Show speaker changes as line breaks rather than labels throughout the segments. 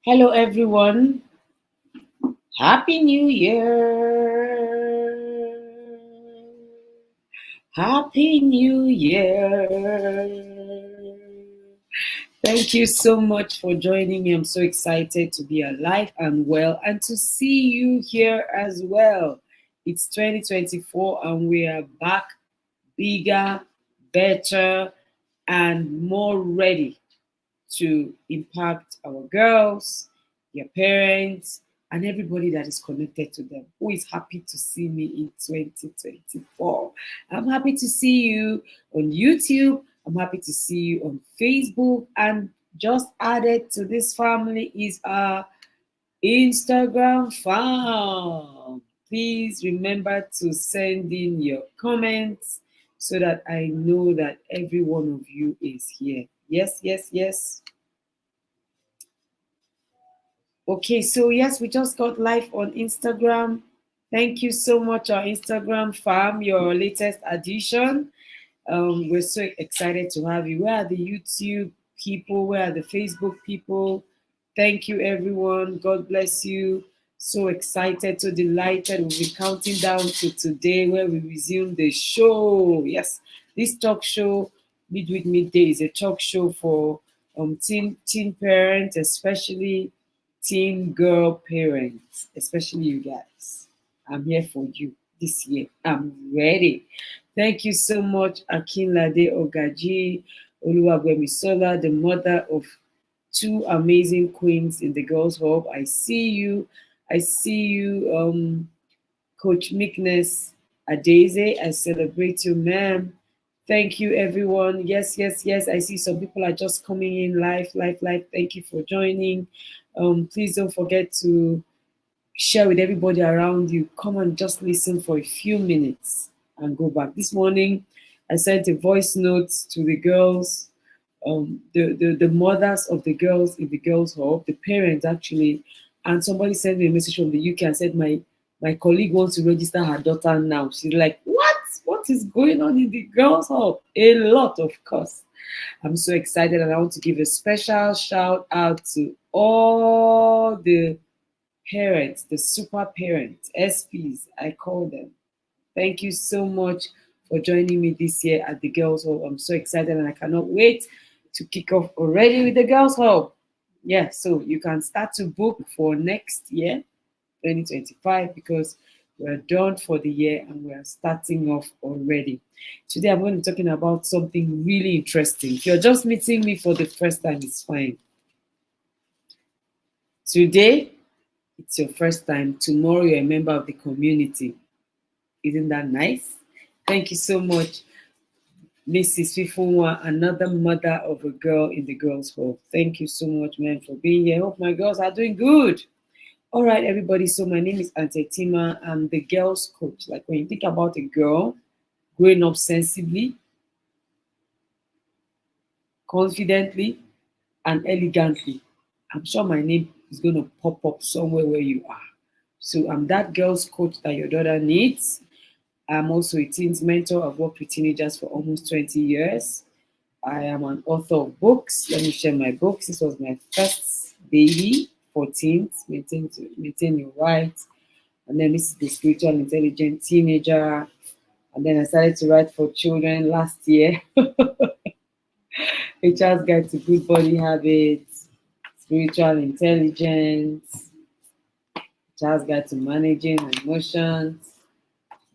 Hello, everyone. Happy New Year. Happy New Year. Thank you so much for joining me. I'm so excited to be alive and well and to see you here as well. It's 2024 and we are back bigger, better, and more ready to impact our girls, their parents, and everybody that is connected to them who is happy to see me in 2024. I'm happy to see you on YouTube. I'm happy to see you on Facebook. And just added to this family is our Instagram fam. Please remember to send in your comments so that I know that every one of you is here. Yes, yes, yes. Okay, so yes, we just got live on Instagram. Thank you so much, our Instagram fam, your latest addition. We're so excited to have you. Where are the YouTube people? Where are the Facebook people? Thank you, everyone. God bless you. So excited, so delighted. We'll be counting down to today where we resume the show. Yes, this talk show, Midweek Midday, is a talk show for teen parents, especially teen girl parents, especially you guys. I'm here for you this year. I'm ready. Thank you so much, Akinlade Ogaji Oluwagwemisola, the mother of two amazing queens in the Girls Hub. I see you. I see you, Coach Meekness Adeze. I celebrate you, ma'am. Thank you, everyone. Yes, yes, yes. I see some people are just coming in live, live, live. Thank you for joining. Please don't forget to share with everybody around you. Come and just listen for a few minutes and go back. This morning, I sent a voice note to the girls, the mothers of the girls in the Girls Hub, the parents actually, and somebody sent me a message from the UK and said my colleague wants to register her daughter now. She's like, what? What is going on in the Girls Hub? A lot, of course. I'm so excited, and I want to give a special shout out to all the parents, the super parents, SPs, I call them. Thank you so much for joining me this year at the Girls Hall. I'm so excited and I cannot wait to kick off already with the Girls Hall. Yeah, so you can start to book for next year, 2025, because we're done for the year and we're starting off already. Today I'm going to be talking about something really interesting. If you're just meeting me for the first time, it's fine. Today, it's your first time. Tomorrow, you're a member of the community. Isn't that nice? Thank you so much, Mrs. Fifunwa, another mother of a girl in the Girls Hall. Thank you so much, man, for being here. Hope my girls are doing good. All right, everybody. So my name is Auntie Tima. I'm the girls coach. Like when you think about a girl growing up sensibly, confidently, and elegantly, I'm sure my name is going to pop up somewhere where you are. So I'm that girls coach that your daughter needs. I'm also a teens mentor. I've worked with teenagers for almost 20 years. I am an author of books. Let me share my books. This was my first baby for teens, maintain your rights. And then this is the spiritual intelligent teenager. And then I started to write for children last year. A child's guide to good body habits, spiritual intelligence, child's guide to managing emotions,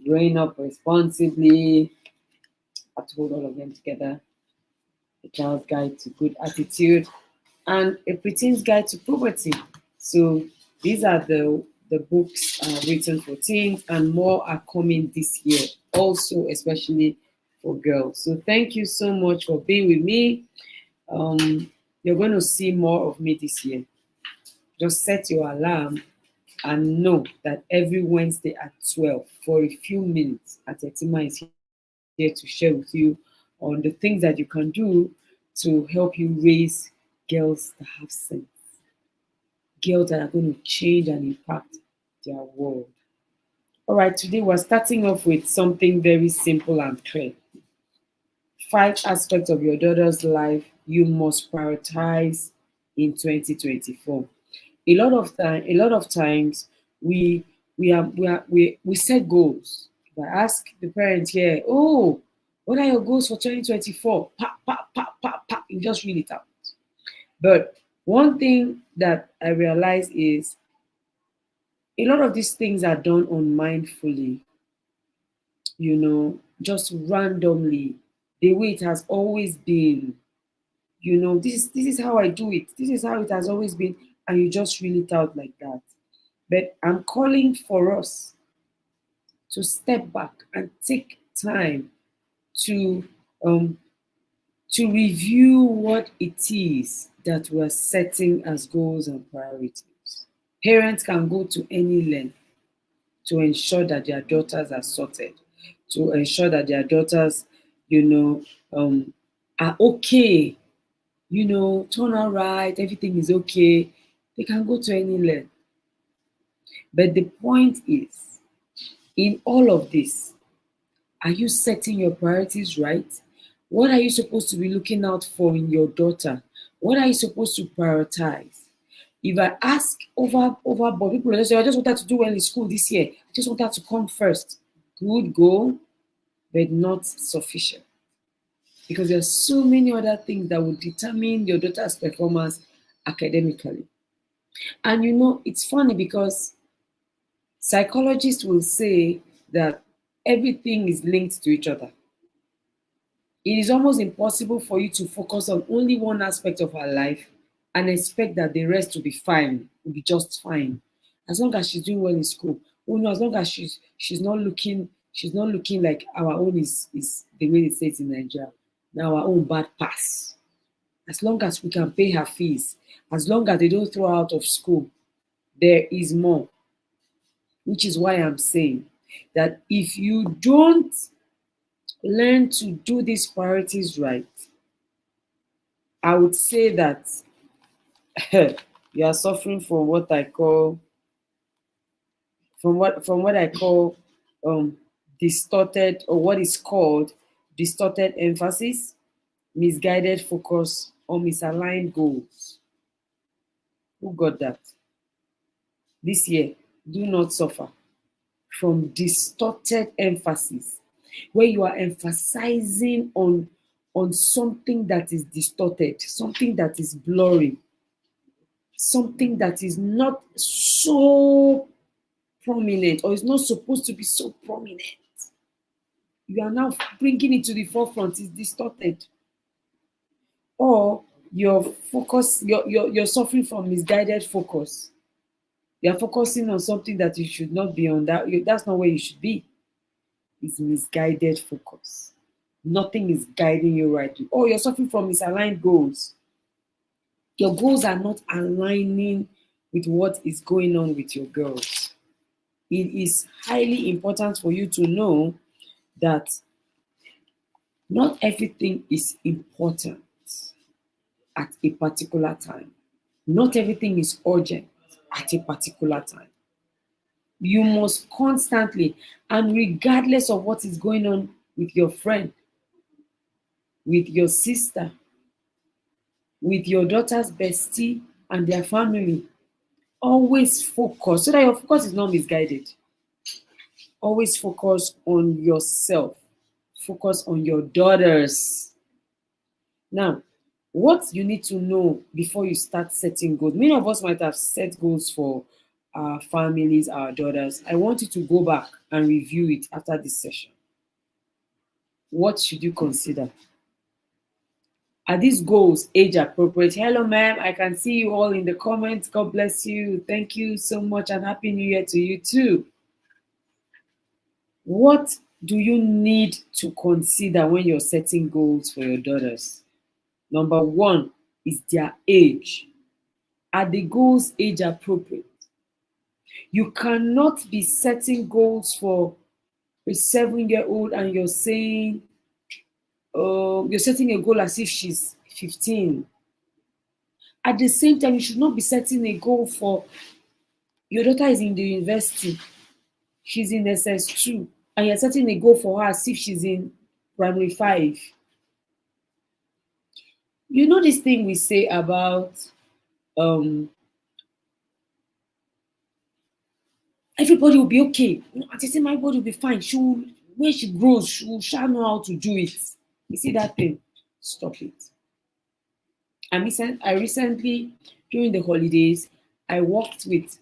growing up responsibly. I have to hold all of them together. A child's guide to good attitude, and a preteen's guide to puberty. So these are the books written for teens, and more are coming this year, also especially for girls. So thank you so much for being with me. You're going to see more of me this year. Just set your alarm and know that every Wednesday at 12 for a few minutes, Atetima is here to share with you on the things that you can do to help you raise girls that have sense, girls that are going to change and impact their world. All right, today we're starting off with something very simple and clear. 5 aspects of your daughter's life you must prioritize in 2024. A lot of times we set goals. If I ask the parents here, oh, what are your goals for 2024? Pa, pa, pa, pa, pa. You just read it out. But one thing that I realize is a lot of these things are done unmindfully, just randomly, the way it has always been. This is how I do it. This is how it has always been, and you just reel it out like that. But I'm calling for us to step back and take time to um, to review what it is that we're setting as goals and priorities. Parents can go to any length to ensure that their daughters are sorted, to ensure that their daughters, you know, are okay, turn out right, everything is okay. They can go to any length. But the point is, in all of this, are you setting your priorities right? What are you supposed to be looking out for in your daughter? What are you supposed to prioritize? If I ask overboard, people will just say, I just want her to do well in school this year. I just want her to come first. Good goal, but not sufficient. Because there are so many other things that will determine your daughter's performance academically. And it's funny because psychologists will say that everything is linked to each other. It is almost impossible for you to focus on only one aspect of her life and expect that the rest will be fine, will be just fine. As long as she's doing well in school. Oh no, as long as she's not looking like our own is the way they say it in Nigeria. Now our own bad pass. As long as we can pay her fees, as long as they don't throw her out of school, there is more. Which is why I'm saying that if you don't learn to do these priorities right, I would say that you are suffering from what I call distorted, or what is called distorted emphasis, misguided focus, or misaligned goals. Who got that? This year, do not suffer from distorted emphasis, where you are emphasizing on something that is distorted, something that is blurry, something that is not so prominent, or is not supposed to be so prominent. You are now bringing it to the forefront. It's distorted. Or you're suffering from misguided focus. You're focusing on something that you should not be on. That's not where you should be. It's misguided focus. Nothing is guiding you right. Or you're suffering from misaligned goals. Your goals are not aligning with what is going on with your girls. It is highly important for you to know that not everything is important at a particular time. Not everything is urgent at a particular time. You must constantly, and regardless of what is going on with your friend, with your sister, with your daughter's bestie and their family, always focus so that your focus is not misguided. Always focus on yourself. Focus on your daughters. Now, what you need to know before you start setting goals. Many of us might have set goals for our families, our daughters. I want you to go back and review it after this session. What should you consider? Are these goals age appropriate? Hello, ma'am. I can see you all in the comments. God bless you. Thank you so much, and Happy New Year to you too. What do you need to consider when you're setting goals for your daughters? Number one is their age. Are the goals age appropriate? You cannot be setting goals for a 7-year-old and you're saying, you're setting a goal as if she's 15. At the same time, you should not be setting a goal for your daughter is in the university, she's in SS2, and you're setting a goal for her as if she's in primary 5. You know this thing we say about Everybody will be okay. Auntie say my body will be fine. When she grows, she shall know how to do it. You see that thing? Stop it. I recently, during the holidays, I worked with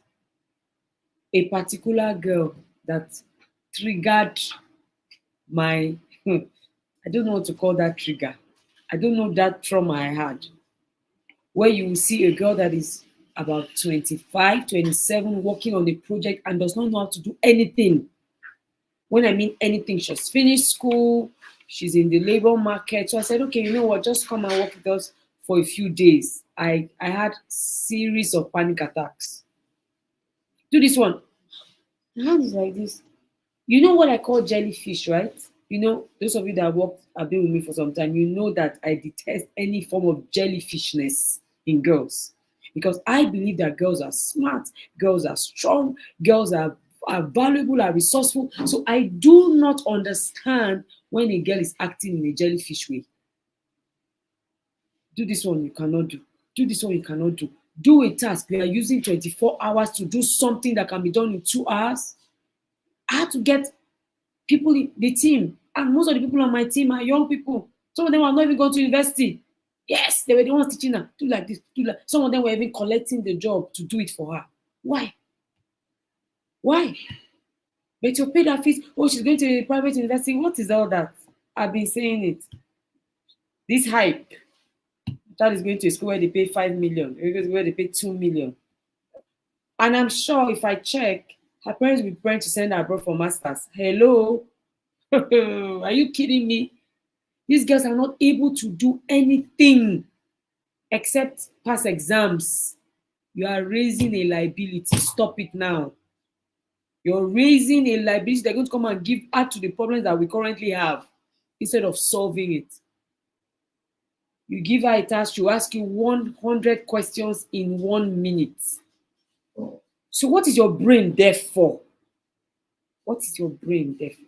a particular girl that triggered my, I don't know what to call that trigger. I don't know that trauma I had. Where you will see a girl that is about 25, 27, working on a project and does not know how to do anything. When I mean anything, she's finished school, she's in the labor market. So I said, okay, you know what, just come and work with us for a few days. I had series of panic attacks. Do this one. My hand is like this. You know what I call jellyfish, right? You know, those of you that have been with me for some time, you know that I detest any form of jellyfishness in girls. Because I believe that girls are smart, girls are strong, girls are valuable, are resourceful. So I do not understand when a girl is acting in a jellyfish way. Do this one you cannot do. Do this one you cannot do. Do a task. You are using 24 hours to do something that can be done in 2 hours. I had to get people in the team, and most of the people on my team are young people. Some of them have not even gone to university. Yes, they were the ones teaching her. Do like this, do like. Some of them were even collecting the job to do it for her. Why? Why? But you paid her fees. Oh, she's going to a private university. What is all that? I've been saying it. This hype. That is going to a school where they pay 5 million, where they pay 2 million. And I'm sure if I check, her parents will be praying to send her abroad for masters. Hello? Are you kidding me? These girls are not able to do anything except pass exams. You are raising a liability. Stop it now. You're raising a liability. They're going to come and add to the problems that we currently have instead of solving it. You give her a task, she'll ask you 100 questions in 1 minute. So, what is your brain there for? What is your brain there for?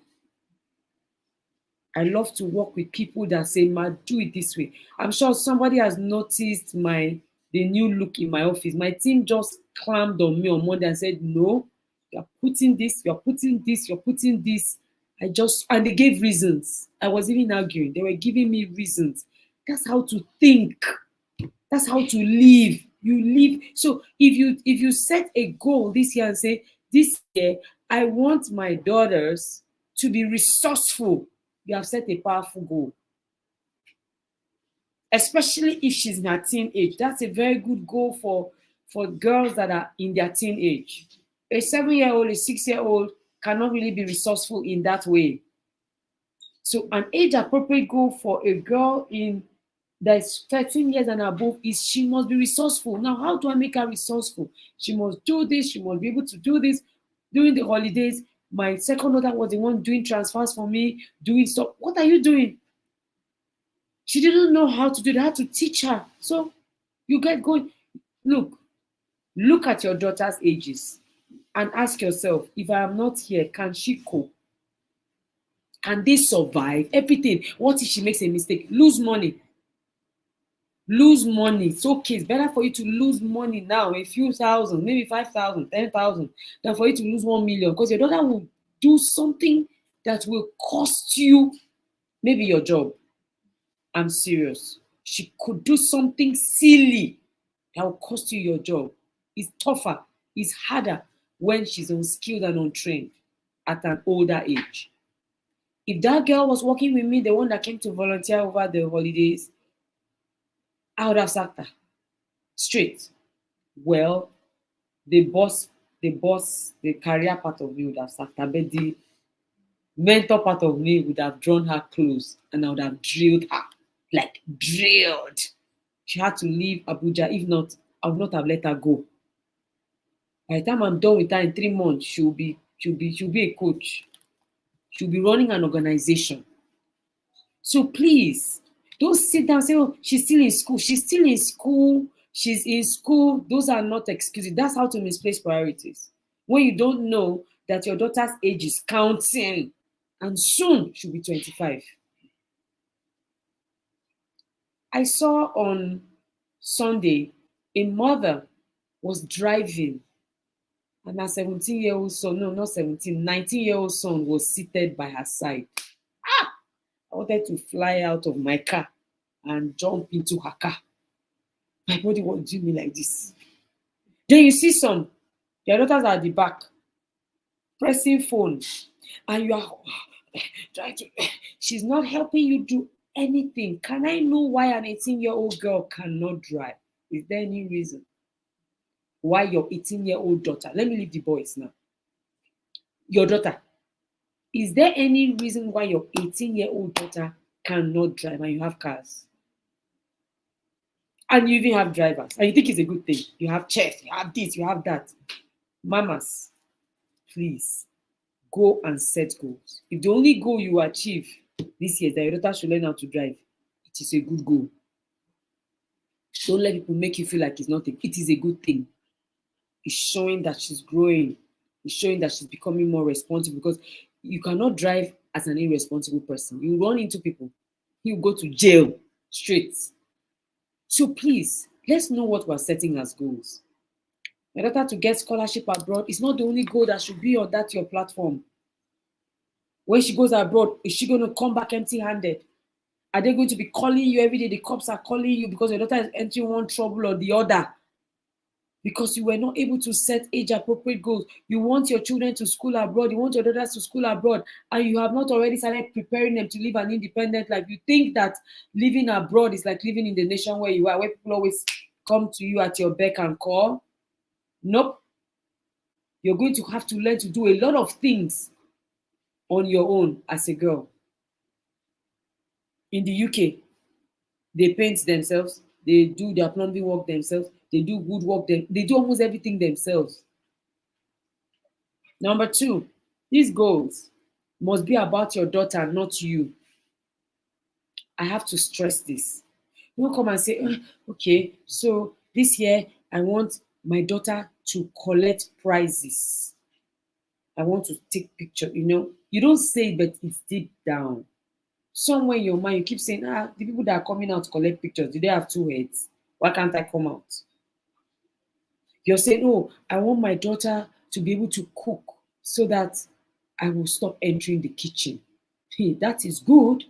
I love to work with people that say, "Ma, do it this way." I'm sure somebody has noticed the new look in my office. My team just clammed on me on Monday and said, "No, you're putting this, you're putting this, you're putting this." And they gave reasons. I was even arguing. They were giving me reasons. That's how to think. That's how to live. You live. So if you set a goal this year and say, "This year I want my daughters to be resourceful," you have set a powerful goal. Especially if she's in her teenage. That's a very good goal for girls that are in their teenage. A 7-year-old, a 6-year-old cannot really be resourceful in that way. So an age appropriate goal for a girl in that's 13 years and above is she must be resourceful. Now, how do I make her resourceful? She must do this, she must be able to do this. During the holidays, my second daughter was the one doing transfers for me, doing stuff. What are you doing? She didn't know how to do that. I had to teach her. So you get going. Look at your daughter's ages and ask yourself, if I am not here, can she cope? Can they survive? Everything. What if she makes a mistake? Lose money. Lose money. It's okay. It's better for you to lose money now, a few thousand, maybe 5,000, 10,000, than for you to lose 1 million. Because your daughter will do something that will cost you maybe your job. I'm serious. She could do something silly that will cost you your job. It's tougher, it's harder when she's unskilled and untrained at an older age. If that girl was working with me, the one that came to volunteer over the holidays, I would have sacked her straight. Well, the career part of me would have sacked her, but the mentor part of me would have drawn her close and I would have drilled her. Like drilled. She had to leave Abuja. If not, I would not have let her go. By the time I'm done with her in 3 months, she'll be a coach. She'll be running an organization. So please, don't sit down and say, "Oh, she's still in school." She's still in school. She's in school. Those are not excuses. That's how to misplace priorities. When you don't know that your daughter's age is counting, and soon she'll be 25. I saw on Sunday a mother was driving And her 17-year-old son, no, not 17, 19-year-old son was seated by her side. I wanted to fly out of my car and jump into her car. My body was doing me like this. Then you see some, their daughters are at the back, pressing phone, and you are trying to, she's not helping you do anything. Can I know why an 18-year-old girl cannot drive? Is there any reason why your 18-year-old daughter, let me leave the boys now, your daughter, is there any reason why your 18-year-old daughter cannot drive and you have cars? And you even have drivers, and you think it's a good thing. You have chefs, you have this, you have that. Mamas, please go and set goals. If the only goal you achieve this year is that your daughter should learn how to drive, it is a good goal. Don't let people make you feel like it's nothing. It is a good thing. It's showing that she's growing. It's showing that she's becoming more responsible, because you cannot drive as an irresponsible person. You run into people, you go to jail straight. So please, let's know what we're setting as goals. My daughter to get scholarship abroad is not the only goal that should be on that your platform. When she goes abroad, is she going to come back empty-handed? Are they going to be calling you every day? The cops are calling you because your daughter is entering one trouble or the other, because you were not able to set age-appropriate goals. You want your children to school abroad, you want your daughters to school abroad, and you have not already started preparing them to live an independent life. You think that living abroad is like living in the nation where you are, where people always come to you at your beck and call. Nope. You're going to have to learn to do a lot of things on your own as a girl. In the UK, they paint themselves, they do their plumbing work themselves, they do woodwork, they do almost everything themselves. Number two, these goals must be about your daughter, not you. I have to stress this. You don't come and say, okay, so this year I want my daughter to collect prizes. I want to take pictures. You don't say it, but it's deep down. Somewhere in your mind, you keep saying, the people that are coming out to collect pictures, do they have two heads? Why can't I come out? You're saying, oh, I want my daughter to be able to cook so that I will stop entering the kitchen. Hey, that is good,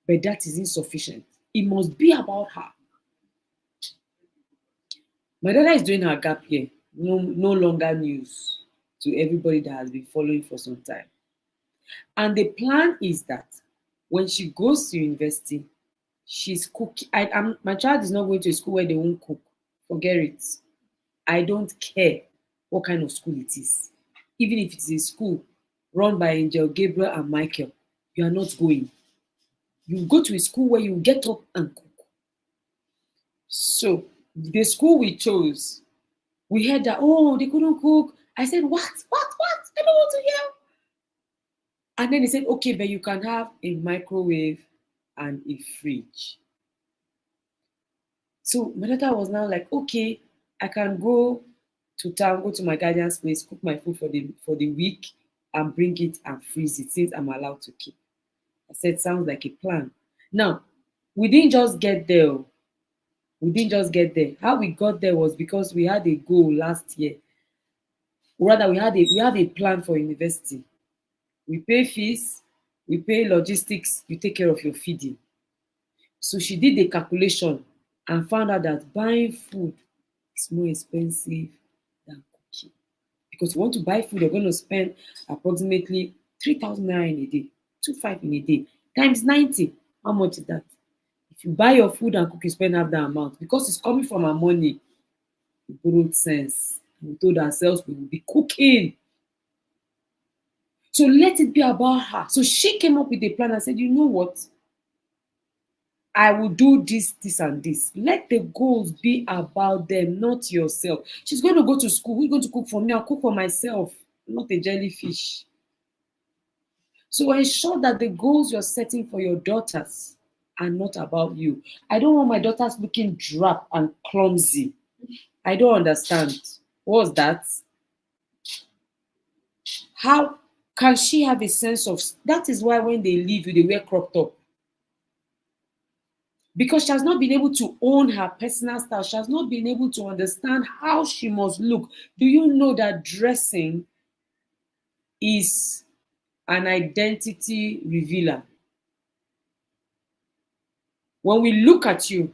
but that is insufficient. It must be about her. My daughter is doing her gap year. No longer news to everybody that has been following for some time. And the plan is that when she goes to university, she's cooking. My child is not going to a school where they won't cook. Forget it. I don't care what kind of school it is. Even if it's a school run by Angel Gabriel and Michael, you are not going. You go to a school where you get up and cook. So the school we chose, we heard that, oh, they couldn't cook. I said, what? I don't want to hear. And then they said, okay, but you can have a microwave and a fridge. So my daughter was now like, okay, I can go to town, go to my guardian's place, cook my food for the week, and bring it and freeze it since I'm allowed to keep. I said, sounds like a plan. Now, we didn't just get there. We didn't just get there. How we got there was because we had a goal last year. Rather, we have a plan for university. We pay fees, we pay logistics, you take care of your feeding. So she did the calculation and found out that buying food is more expensive than cooking. Because you want to buy food, you're going to spend approximately 3,000 naira in a day, 2,500 in a day, times 90. How much is that? If you buy your food and cook, you spend half that amount. Because it's coming from our money, we borrowed sense. We told ourselves we will be cooking. So let it be about her. So she came up with a plan and said, you know what? I will do this, this, and this. Let the goals be about them, not yourself. She's going to go to school. Who's going to cook for me? I'll cook for myself, not a jellyfish. So ensure that the goals you're setting for your daughters are not about you. I don't want my daughters looking drab and clumsy. I don't understand. What's that? How can she have a sense of... That is why when they leave you, they wear crop top. Because she has not been able to own her personal style. She has not been able to understand how she must look. Do you know that dressing is an identity revealer? When we look at you,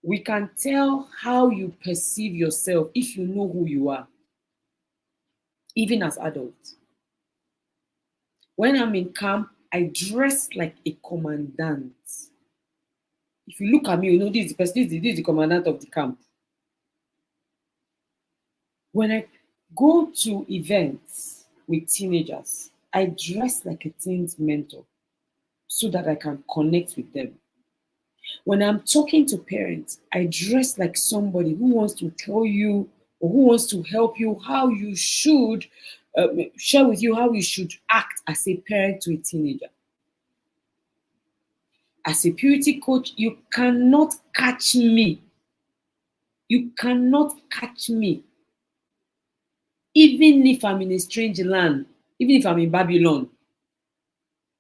we can tell how you perceive yourself if you know who you are, even as adults. When I'm in camp, I dress like a commandant. If you look at me, you know this is the person, this is the commandant of the camp. When I go to events with teenagers, I dress like a teen's mentor so that I can connect with them. When I'm talking to parents, I dress like somebody who wants to tell you or who wants to help you how you should share with you how you should act as a parent to a teenager. As a purity coach, you cannot catch me. You cannot catch me. Even if I'm in a strange land, even if I'm in Babylon,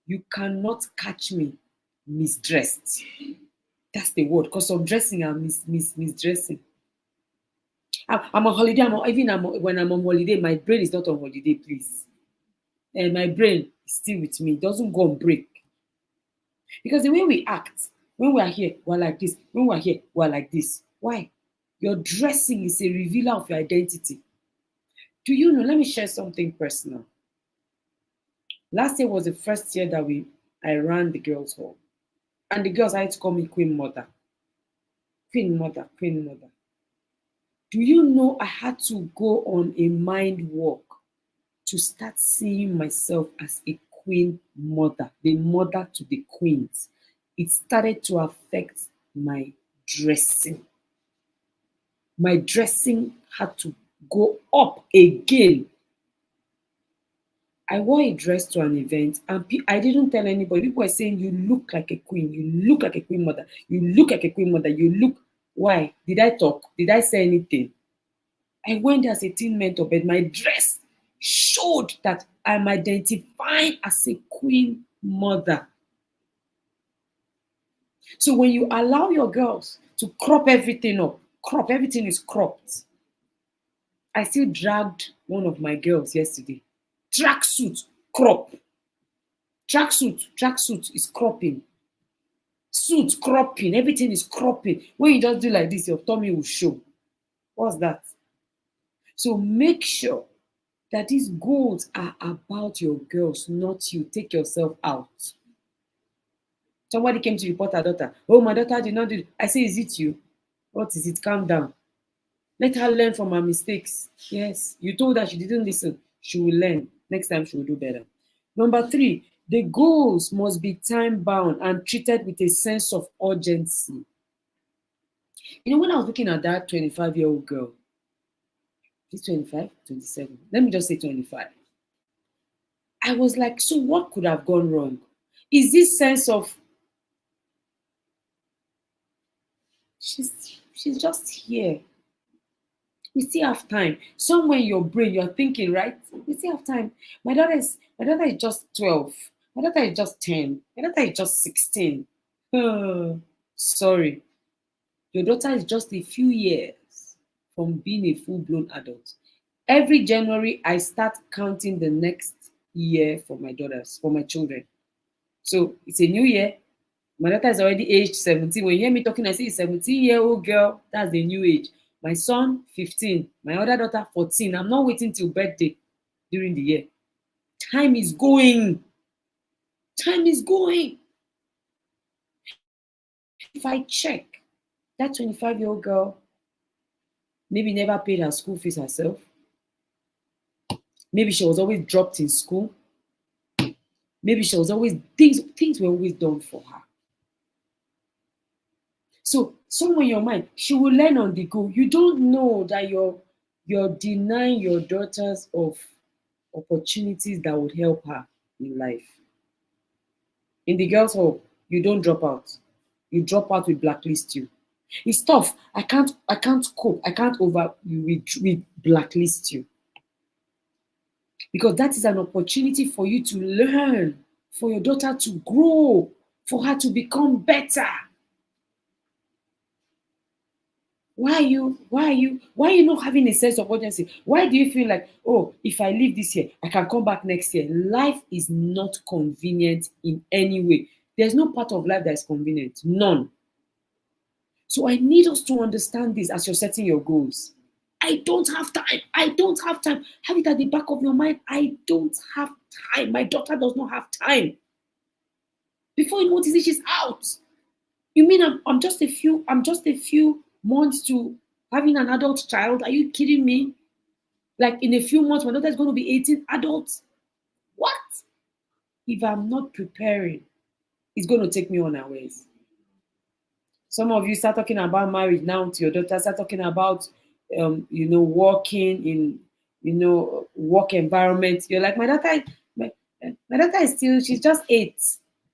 you cannot catch me misdressed. That's the word. Because of dressing, I'm misdressing. I'm on holiday. When I'm on holiday, my brain is not on holiday, please. And my brain is still with me. It doesn't go on break. Because the way we act, when we are here, we're like this. When we're here, we're like this. Why? Your dressing is a revealer of your identity. Do you know? Let me share something personal. Last year was the first year that I ran the girls' hall. And the girls had to call me Queen Mother. Queen Mother, Queen Mother. Do you know I had to go on a mind walk to start seeing myself as a queen mother, the mother to the queens? It started to affect my dressing. My dressing had to go up again. I wore a dress to an event and I didn't tell anybody. People were saying, you look like a queen. You look like a queen mother. You look like a queen mother. You look. Why? Did I talk? Did I say anything? I went as a teen mentor, but my dress showed that I'm identifying as a queen mother. So when you allow your girls to crop everything up, everything is cropped. I still dragged one of my girls yesterday. Tracksuit, crop. Tracksuit is cropping. Suit cropping, everything is cropping. When you just do like this, your tummy will show. What's that? So make sure that these goals are about your girls, not you. Take yourself out. Somebody came to report her daughter. Oh, my daughter did not do it. I say, is it you? What is it? Calm down. Let her learn from her mistakes. Yes, you told her she didn't listen. She will learn. Next time she will do better. Number 3, the goals must be time-bound and treated with a sense of urgency. You know, when I was looking at that 25-year-old girl, she's 25, 27. Let me just say 25. I was like, so what could have gone wrong? Is this sense of she's just here. We still have time. Somewhere in your brain, you're thinking, right? We still have time. My daughter is just 12. My daughter is just 10. My daughter is just 16. Sorry. Your daughter is just a few years from being a full-blown adult. Every January, I start counting the next year for my daughters, for my children. So it's a new year. My daughter is already aged 17. When you hear me talking, I say, 17-year-old girl, that's the new age. My son, 15. My other daughter, 14. I'm not waiting till birthday during the year. Time is going. Time is going. If I check, that 25-year-old girl maybe never paid her school fees herself. Maybe she was always dropped in school. Maybe she was always, things were always done for her. So somewhere in your mind, she will learn on the go. You don't know that you're denying your daughters of opportunities that would help her in life. In the girls' hall, you don't drop out. You drop out, we blacklist you. It's tough. I can't cope. I can't we blacklist you. Because that is an opportunity for you to learn, for your daughter to grow, for her to become better. Why are you not having a sense of urgency? Why do you feel like, oh, if I leave this year, I can come back next year? Life is not convenient in any way. There's no part of life that is convenient. None. So I need us to understand this as you're setting your goals. I don't have time. I don't have time. Have it at the back of your mind. I don't have time. My daughter does not have time. Before you notice it, she's out. You mean I'm just a few months to having an adult child? Are you kidding me? Like in a few months, my daughter is going to be 18 adults. What? If I'm not preparing, it's going to take me unawares. Some of you start talking about marriage now to your daughter, start talking about working in work environment. You're like, my daughter is still, she's just 8.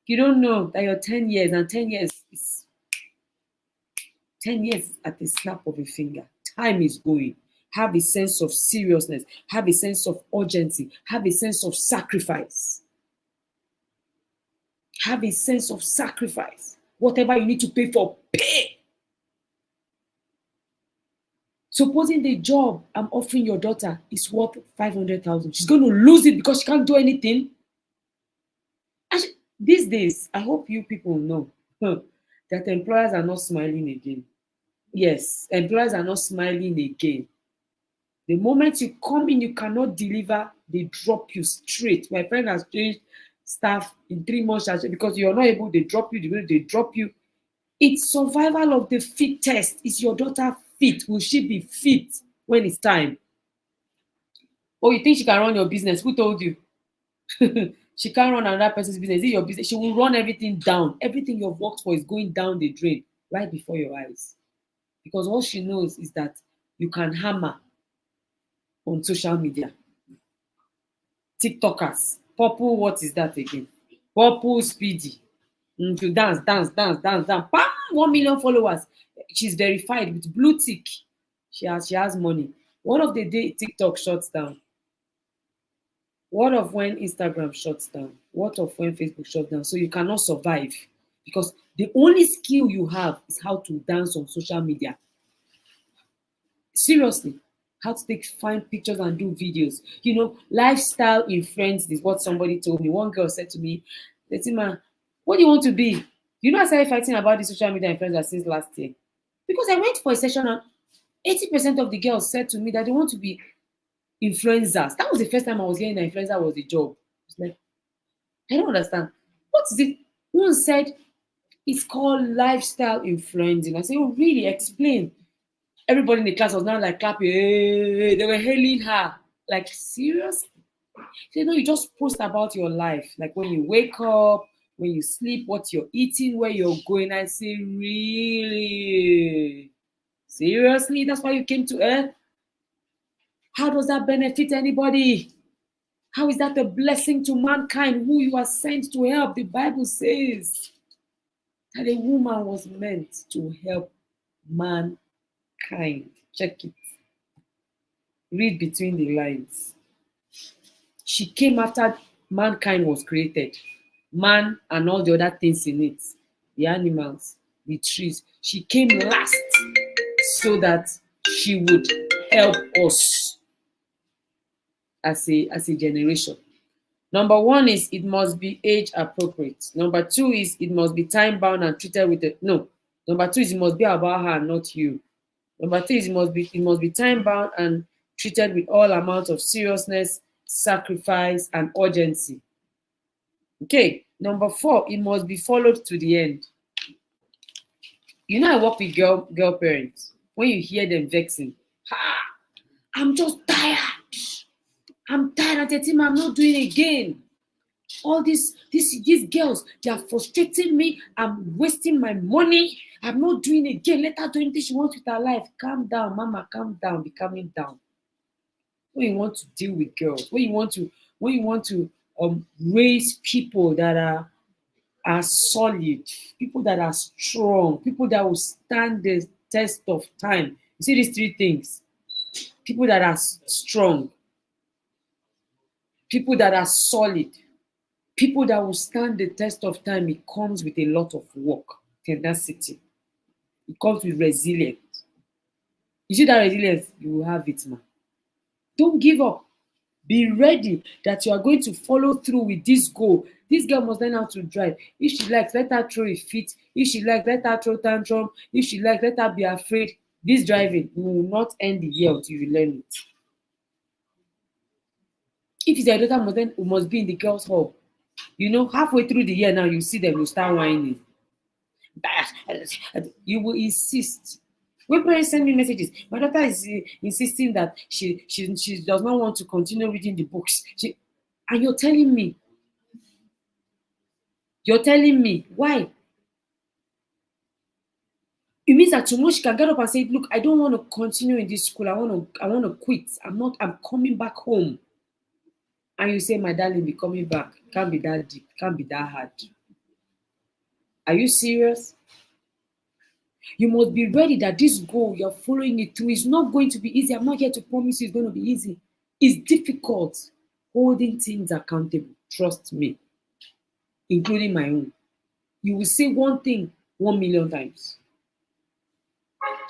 You don't know that you're 10 years, and 10 years is 10 years at the snap of a finger. Time is going. Have a sense of seriousness, have a sense of urgency, have a sense of sacrifice. Have a sense of sacrifice. Whatever you need to pay for, pay. Supposing the job I'm offering your daughter is worth 500,000, she's going to lose it because she can't do anything. And these days, I hope you people know that employers are not smiling again. Yes, employers are not smiling again. The moment you come in, you cannot deliver, they drop you straight. My friend has changed staff in 3 months because you're not able, they drop you, the way they drop you. It's survival of the fittest. Is your daughter fit? Will she be fit when it's time? Oh, you think she can run your business? Who told you? She can't run another person's business. Is it your business? She will run everything down. Everything you've worked for is going down the drain right before your eyes. Because all she knows is that you can hammer on social media. TikTokers. Purple, what is that again? Purple Speedy. To dance. Bam! 1 million followers. She's verified with blue tick. She has money. What of the day TikTok shuts down? What of when Instagram shuts down? What of when Facebook shuts down? So you cannot survive because the only skill you have is how to dance on social media. Seriously, how to take fine pictures and do videos. Lifestyle influence is what somebody told me. One girl said to me, Letima, what do you want to be? I started fighting about the social media influencer since last year. Because I went for a session and 80% of the girls said to me that they want to be influencers. That was the first time I was hearing that influencer was a job. It's like, I don't understand. What is it? One said it's called lifestyle influencing. I said, oh, really? Explain. Everybody in the class was now like clapping. Hey, they were hailing her. Like, seriously? She said, no, you just post about your life. Like when you wake up, when you sleep, what you're eating, where you're going. I say, really? Seriously? That's why you came to Earth? How does that benefit anybody? How is that a blessing to mankind who you are sent to help? The Bible says that a woman was meant to help mankind. Check it. Read between the lines. She came after mankind was created. Man and all the other things in it. The animals, the trees. She came last so that she would help us as a generation. Number 1 is it must be age appropriate. Number 2 is it must be time bound and treated with Number 2 is it must be about her, not you. Number 3 is it must be time bound and treated with all amounts of seriousness, sacrifice, and urgency. Okay. Number 4, it must be followed to the end. I work with girl parents. When you hear them vexing, I'm just tired. I'm tired at the I'm not doing again. All these girls, they are frustrating me. I'm wasting my money. I'm not doing it again. Let her do anything she wants with her life. Calm down, mama, calm down. Be calming down. When you want to deal with girls, when you want to raise people that are solid, people that are strong, people that will stand the test of time. You see these 3 things. People that are strong, people that are solid, people that will stand the test of time. It comes with a lot of work, tenacity. It comes with resilience. You see that resilience, you will have it, man. Don't give up. Be ready that you are going to follow through with this goal. This girl must learn how to drive. If she likes, let her throw a fit. If she likes, let her throw tantrum. If she likes, let her be afraid. This driving will not end the year until you learn it. If it's your daughter, must be in the girls' hall. You know, halfway through the year now, you see them, you start whining. You will insist. When parents send me messages, my daughter is insisting that she does not want to continue reading the books. And you're telling me why? It means that tomorrow she can get up and say, "Look, I don't want to continue in this school. I want to quit. I'm coming back home." And you say, "My darling, be coming back. Can't be that deep. Can't be that hard." Are you serious? You must be ready that this goal you're following it through is not going to be easy. I'm not here to promise you it's going to be easy. It's difficult holding things accountable. Trust me, including my own. You will say one thing 1 million times.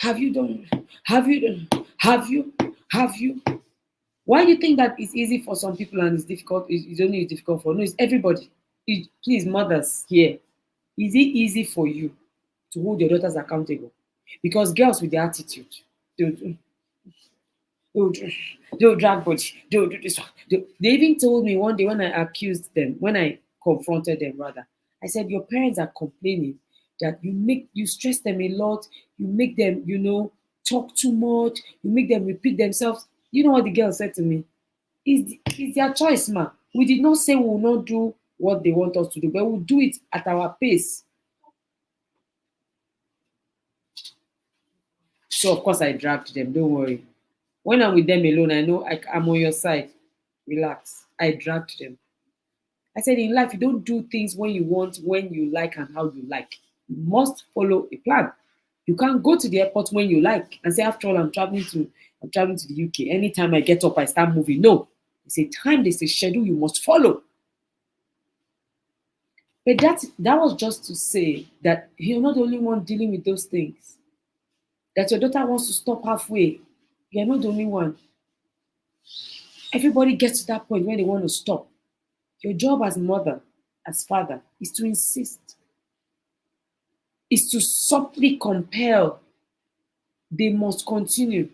Have you done? Have you done? Have you? Have you? Why do you think that it's easy for some people and it's difficult? It's only difficult for no, it's everybody. Please, mothers here, is it easy for you to hold your daughters accountable? Because girls with the attitude, they'll, they'll drag body, they'll do this one. They even told me one day when I accused them, when I confronted them rather, I said, your parents are complaining that you stress them a lot, you make them, talk too much, you make them repeat themselves. You know what the girl said to me? It's their choice, ma. We did not say we will not do what they want us to do, but we'll do it at our pace. So of course I dragged them. Don't worry. When I'm with them alone, I know I'm on your side. Relax. I dragged them. I said, in life, you don't do things when you want, when you like, and how you like. You must follow a plan. You can't go to the airport when you like and say, after all, I'm traveling to the UK. Anytime I get up, I start moving. No. It's a time, there's a schedule you must follow. But that was just to say that you're not the only one dealing with those things. That your daughter wants to stop halfway. You're not the only one. Everybody gets to that point when they want to stop. Your job as mother, as father, is to insist, is to softly compel. They must continue.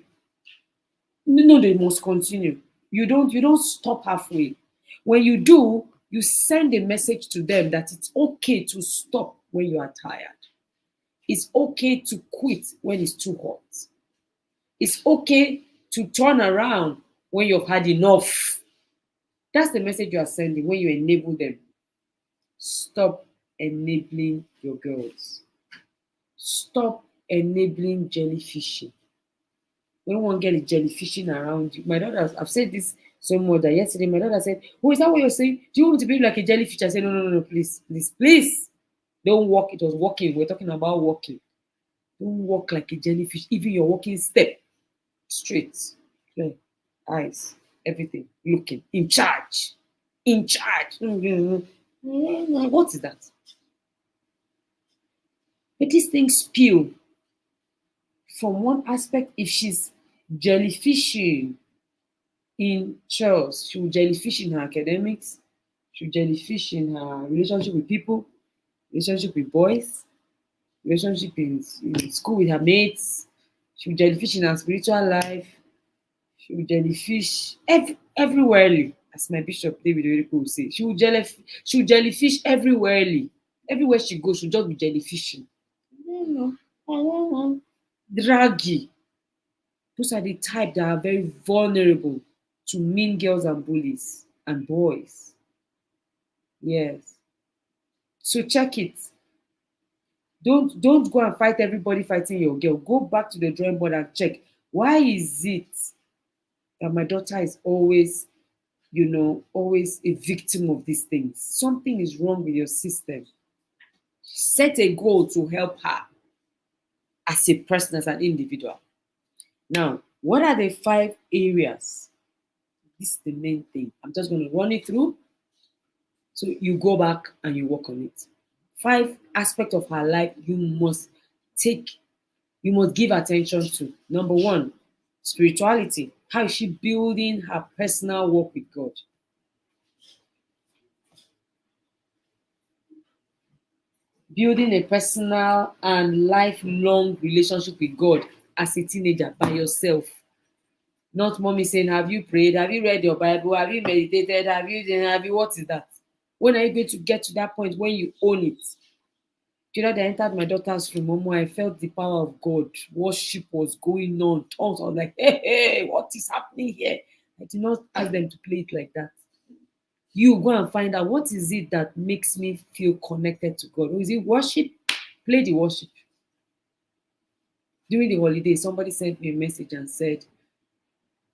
No, they must continue. You don't stop halfway. When you do, you send a message to them that it's okay to stop when you are tired. It's okay to quit when it's too hot. It's okay to turn around when you've had enough. That's the message you are sending when you enable them. Stop enabling your girls. Stop enabling jellyfishing. When one girl is jellyfishing around you, my daughter, I've said this so much that yesterday my daughter said, "Oh, is that what you're saying? Do you want me to be like a jellyfish?" I said, "No, no, no, please, please, please. Don't walk." It was walking. We're talking about walking. Don't walk like a jellyfish. Even your walking step, straight, clear, eyes, everything, looking, in charge. In charge. What is that? But this thing spill from one aspect. If she's jellyfishing in chores, she will jellyfish in her academics, she will jellyfish in her relationship with people, relationship with boys, relationship in school with her mates, she will jellyfish in her spiritual life, she will jellyfish everywhere, as my bishop David Oriko will say. She will jellyfish everywhere. Everywhere she goes, she'll just be jellyfishing. I don't know. Draggy. Those are the type that are very vulnerable to mean girls and bullies and boys. Yes. So check it. Don't go and fight everybody fighting your girl. Go back to the drawing board and check. Why is it that my daughter is always a victim of these things? Something is wrong with your system. Set a goal to help her as a person, as an individual. Now, what are the 5 areas? This is the main thing. I'm just going to run it through. So you go back and you work on it. 5 aspects of her life you must take you must give attention to. Number one, spirituality. How is she building her personal walk with God? Building a personal and lifelong relationship with God as a teenager by yourself. Not mommy saying, have you prayed? Have you read your Bible? Have you meditated? Have you what is that? When are you going to get to that point when you own it? You know, I entered my daughter's room, Momo, I felt the power of God. Worship was going on. Tongues. I was like, hey, what is happening here? I did not ask them to play it like that. You go and find out what is it that makes me feel connected to God. Or is it worship? Play the worship. During the holiday, somebody sent me a message and said,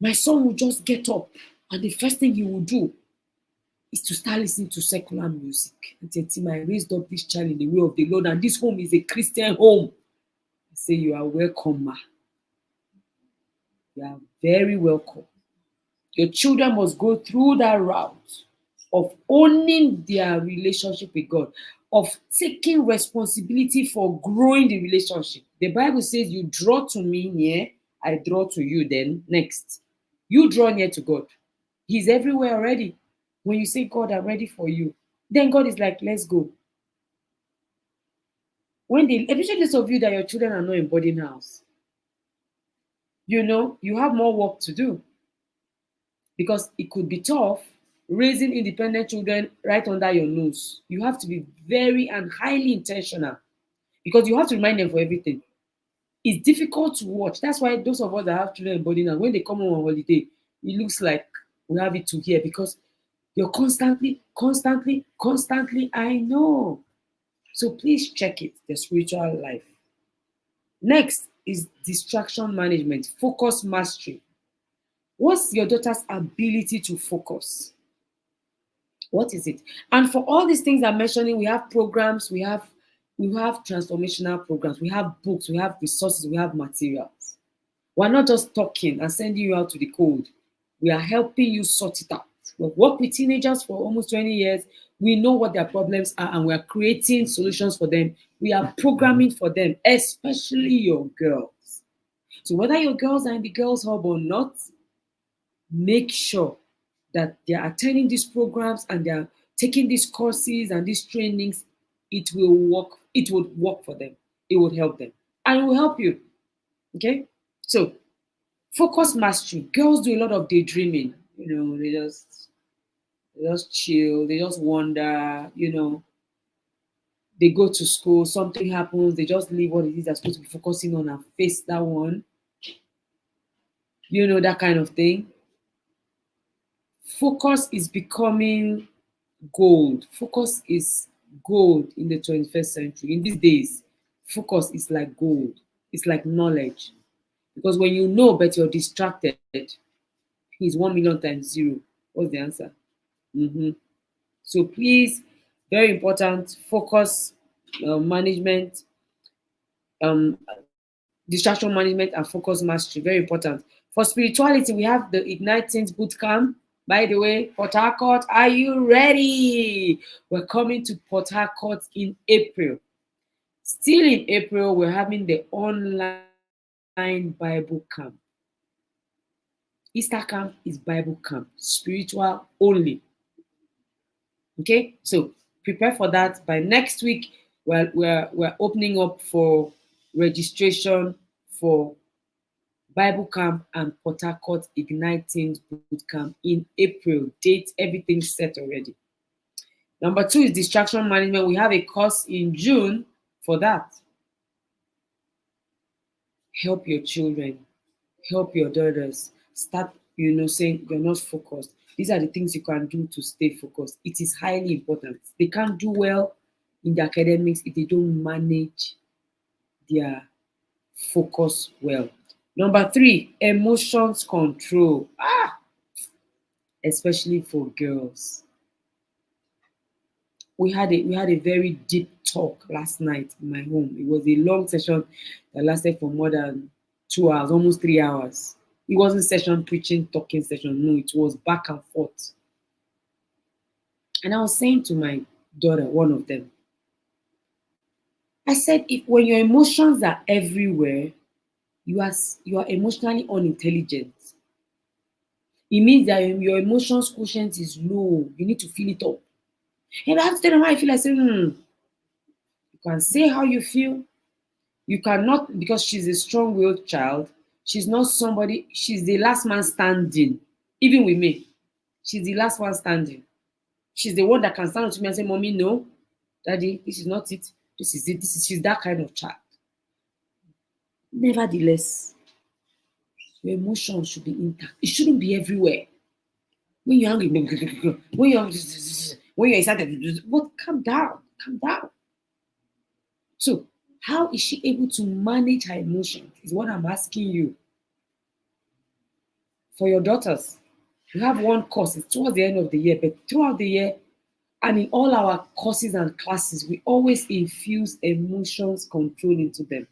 my son will just get up and the first thing he will do is to start listening to secular music. And say, Tim, I raised up this child in the way of the Lord, and this home is a Christian home. I say, you are welcome, ma. You are very welcome. Your children must go through that route of owning their relationship with God, of taking responsibility for growing the relationship. The Bible says, you draw to me near, I draw to you. Then next, you draw near to God. He's everywhere already. When you say, God, I'm ready for you, then God is like, let's go. When they, especially those of you that your children are not in boarding house, you have more work to do, because it could be tough raising independent children right under your nose. You have to be very and highly intentional, because you have to remind them for everything. It's difficult to watch. That's why those of us that have children in boarding house, when they come home on holiday, it looks like we have it to here, because you're constantly, I know. So please check it, the spiritual life. Next is distraction management, focus mastery. What's your daughter's ability to focus? What is it? And for all these things I'm mentioning, we have programs, we have transformational programs, we have books, we have resources, we have materials. We're not just talking and sending you out to the cold. We are helping you sort it out. We've worked with teenagers for almost 20 years. We know what their problems are, and we are creating solutions for them. We are programming for them, especially your girls. So whether your girls are in the Girls Hub or not, make sure that they are attending these programs and they are taking these courses and these trainings. It will work. It would work for them. It would help them, and it will help you. Okay? So focus mastery. Girls do a lot of daydreaming. They just chill. They just wander. They go to school. Something happens. They just leave what it is they're supposed to be focusing on and face that one. That kind of thing. Focus is becoming gold. Focus is gold in the 21st century. In these days, focus is like gold. It's like knowledge. Because when you know but you're distracted, it's 1 million times zero. What's the answer? So please, very important, focus management, distraction management, and focus mastery. Very important. For spirituality, we have the Ignite Teens Bootcamp. By the way, Port Harcourt, are you ready? We're coming to Port Harcourt in April. Still in April, we're having the online Bible camp. Easter camp is Bible camp, spiritual only. Okay, so prepare for that. By next week, we're opening up for registration for Bible camp and Port Harcourt Igniting Bootcamp in April. Date, everything set already. Number 2 is distraction management. We have a course in June for that. Help your children, help your daughters. Start, saying you're not focused. These are the things you can do to stay focused. It is highly important. They can't do well in the academics if they don't manage their focus well. Number 3, emotions control. Especially for girls. We had a very deep talk last night in my home. It was a long session that lasted for more than 2 hours, almost 3 hours. It wasn't session preaching, talking session. No, it was back and forth. And I was saying to my daughter, one of them, I said, if when your emotions are everywhere, you are emotionally unintelligent. It means that your emotions quotient is low. You need to feel it up. And I have to tell them how I feel. I say, you can say how you feel. You cannot, because she's a strong-willed child. She's not somebody. She's the last man standing. Even with me, she's the last one standing. She's the one that can stand up to me and say, "Mommy, no, Daddy, this is not it. This is it. This is." She's that kind of child. Nevertheless, your emotions should be intact. It shouldn't be everywhere. When you're angry, when you're excited, what? Calm down, calm down. So, how is she able to manage her emotions? Is what I'm asking you. For your daughters, you have one course. It's towards the end of the year, but throughout the year, and in all our courses and classes, we always infuse emotions control into them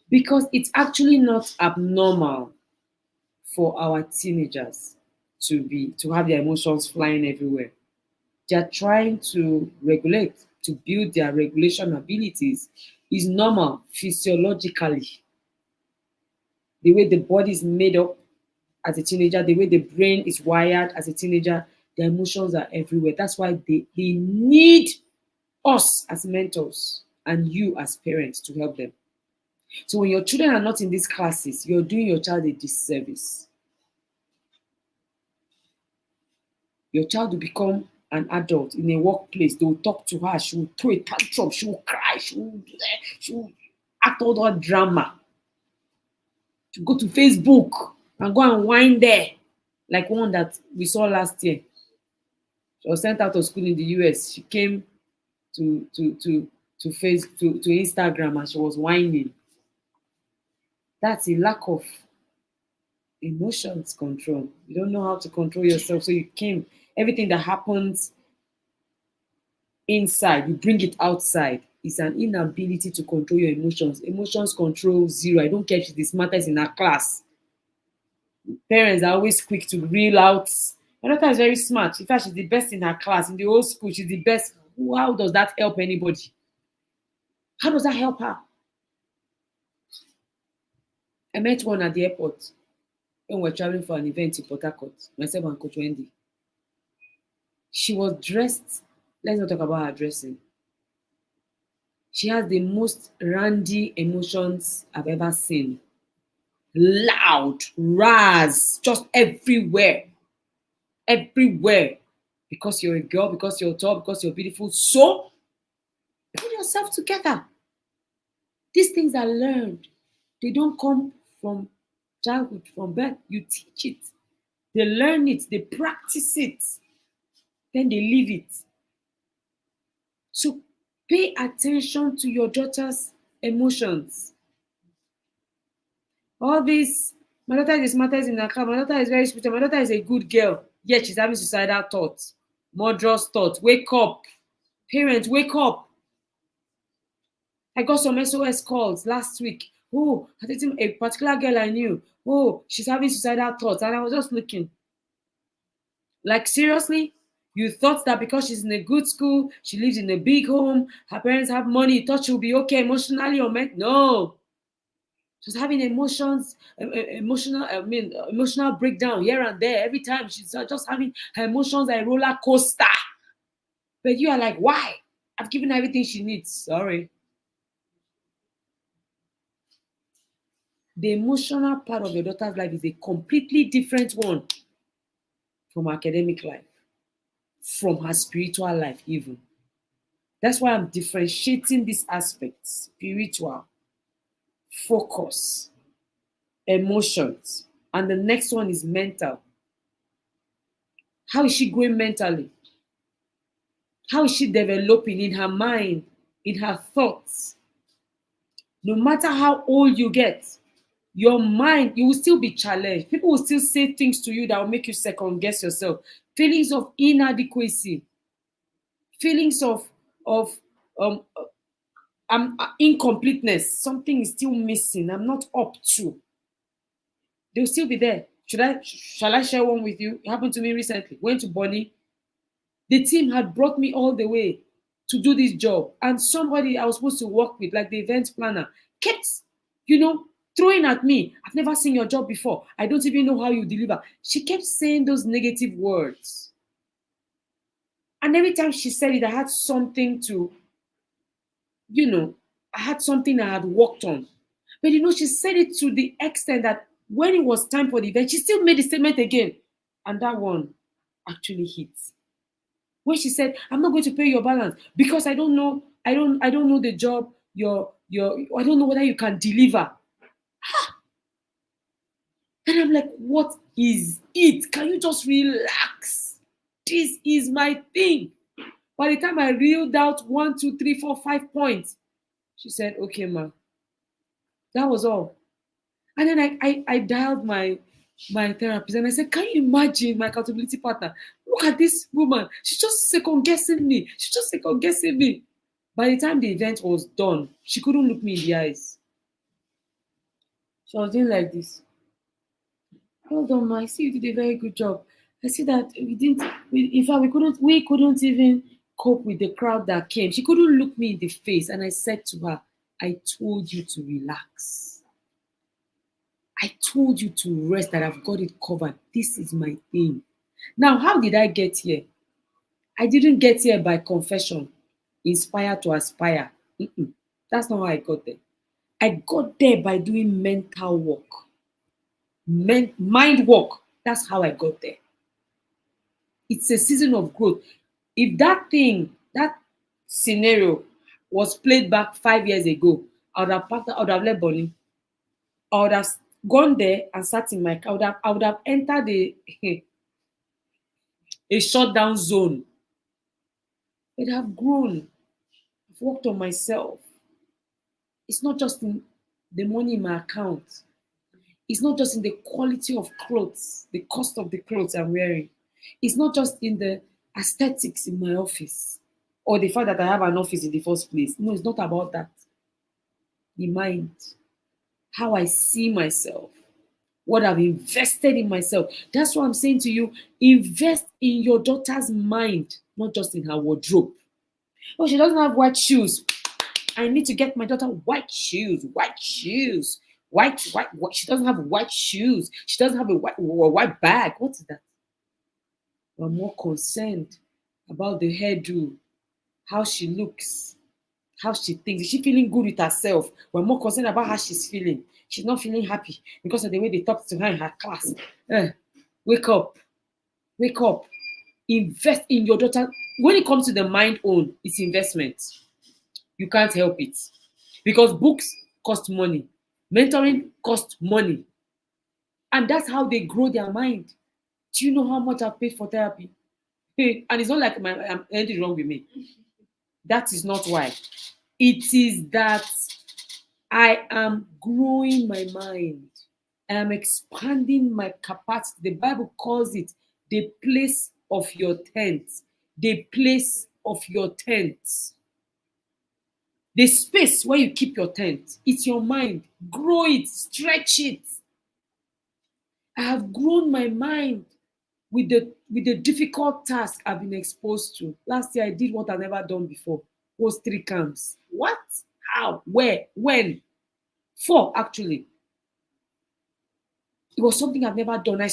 because it's actually not abnormal for our teenagers to have their emotions flying everywhere. They're trying to regulate, to build their regulation abilities is normal physiologically. The way the body is made up as a teenager, the way the brain is wired as a teenager, their emotions are everywhere. That's why they need us as mentors and you as parents to help them. So when your children are not in these classes, you're doing your child a disservice. Your child will become an adult in a workplace. They will talk to her. She will throw a tantrum. She will cry. She will act all that drama. She will go to Facebook and go and whine there, like one that we saw last year. She was sent out of school in the US. She came to Instagram and she was whining. That's a lack of emotions control. You don't know how to control yourself. So you came, everything that happens inside, you bring it outside. It's an inability to control your emotions. Emotions control zero. I don't care if she's the smartest in her class. Parents are always quick to reel out. My daughter is very smart. In fact, she's the best in her class. In the whole school, she's the best. How does that help anybody? How does that help her? I met one at the airport when we were traveling for an event in Port Harcourt, myself and Coach Wendy. She was dressed. Let's not talk about her dressing. She has the most randy emotions I've ever seen. Loud, raz, just everywhere. Everywhere. Because you're a girl, because you're tall, because you're beautiful. So, put yourself together. These things are learned. They don't come from childhood, from birth. You teach it. They learn it. They practice it. Then they live it. So pay attention to your daughter's emotions. All this, my daughter is the smartest in her class. My daughter is very spiritual. My daughter is a good girl. Yet she's having suicidal thoughts, murderous thoughts. Wake up. Parents, wake up. I got some SOS calls last week. Oh, I think a particular girl I knew. Oh, she's having suicidal thoughts. And I was just looking. Like, seriously? You thought that because she's in a good school, she lives in a big home, her parents have money, you thought she'll be okay emotionally or mentally? No. She's having emotional breakdown here and there. Every time she's just having her emotions like a roller coaster. But you are like, why? I've given her everything she needs. Sorry. The emotional part of your daughter's life is a completely different one from her academic life, from her spiritual life, even. That's why I'm differentiating these aspects: spiritual, focus, emotions. And the next one is mental. How is she growing mentally? How is she developing in her mind, in her thoughts? No matter how old you get, your mind, you will still be challenged. People will still say things to you that will make you second guess yourself. Feelings of inadequacy, feelings of um, incompleteness. Something is still missing. I'm not up to. They'll still be there. Shall I share one with you? It happened to me recently. Went to Bonnie. The team had brought me all the way. to do this job. And somebody I was supposed to work with, like the event planner, kept, you know, throwing at me, I've never seen your job before. I don't even know how you deliver. She kept saying those negative words. And every time she said it, I had something to, I had something I had worked on. But she said it to the extent that when it was time for the event, she still made the statement again. And that one actually hit. When she said, I'm not going to pay your balance because I don't know, I don't know the job, your I don't know whether you can deliver. And I'm like, what is it? Can you just relax? This is my thing. By the time I reeled out 1, 2, 3, 4, 5 points, she said, okay, ma. That was all. And then I dialed my therapist and I said, can you imagine my accountability partner? Look at this woman. She's just second guessing me. She's just second guessing me. By the time the event was done, she couldn't look me in the eyes. She was doing like this. Well done, ma. I see you did a very good job. I see that we didn't. In fact, we couldn't even cope with the crowd that came. She couldn't look me in the face, and I said to her, "I told you to relax. I told you to rest. That I've got it covered. This is my thing." Now, how did I get here? I didn't get here by confession, inspire to aspire. Mm-mm. That's not how I got there. I got there by doing mental work, mind work. That's how I got there. It's a season of growth. If that scenario was played back 5 years ago, I would have left Bonnie. I would have gone there and sat in my car. I would have entered a shutdown zone. But I've grown. I've worked on myself. It's not just in the money in my account. It's not just in the quality of clothes, the cost of the clothes I'm wearing. It's not just in the aesthetics in my office or the fact that I have an office in the first place. No, it's not about that. The mind, how I see myself, what I've invested in myself. That's what I'm saying to you. Invest in your daughter's mind, not just in her wardrobe. Oh, she doesn't have white shoes. I need to get my daughter white shoes, white shoes, white. She doesn't have white shoes. She doesn't have a white bag. What is that? We're more concerned about the hairdo, how she looks, how she thinks. Is she feeling good with herself? We're more concerned about how she's feeling. She's not feeling happy because of the way they talk to her in her class. Wake up. Wake up. Invest in your daughter. When it comes to the mind own, it's investment. You can't help it. Because books cost money. Mentoring costs money. And that's how they grow their mind. Do you know how much I've paid for therapy? And it's not like anything wrong with me. That is not why. It is that I am growing my mind. I am expanding my capacity. The Bible calls it the place of your tent. The place of your tent. The space where you keep your tent. It's your mind. Grow it. Stretch it. I have grown my mind with the difficult task I've been exposed to. Last year, I did what I've never done before. Was 3 camps. What? How? Where? When? 4, actually. It was something I've never done.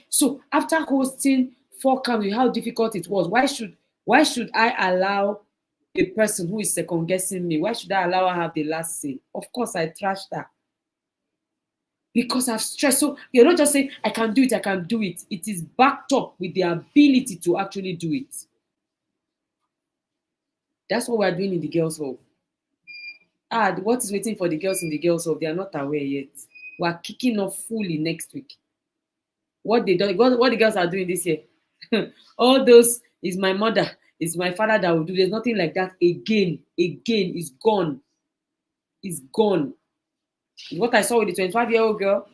So after hosting 4 camps with how difficult it was, why should I allow a person who is second guessing me? Why should I allow her have the last say? Of course, I trashed her. Because I've stressed. So you're not just saying, I can do it, I can do it. It is backed up with the ability to actually do it. That's what we're doing in the girls' hall. What is waiting for the girls in the girls' hall? They are not aware yet. We're kicking off fully next week. What the girls are doing this year, all those is my mother, is my father that will do. There's nothing like that again. It's gone. It's gone. What I saw with the 25-year-old girl,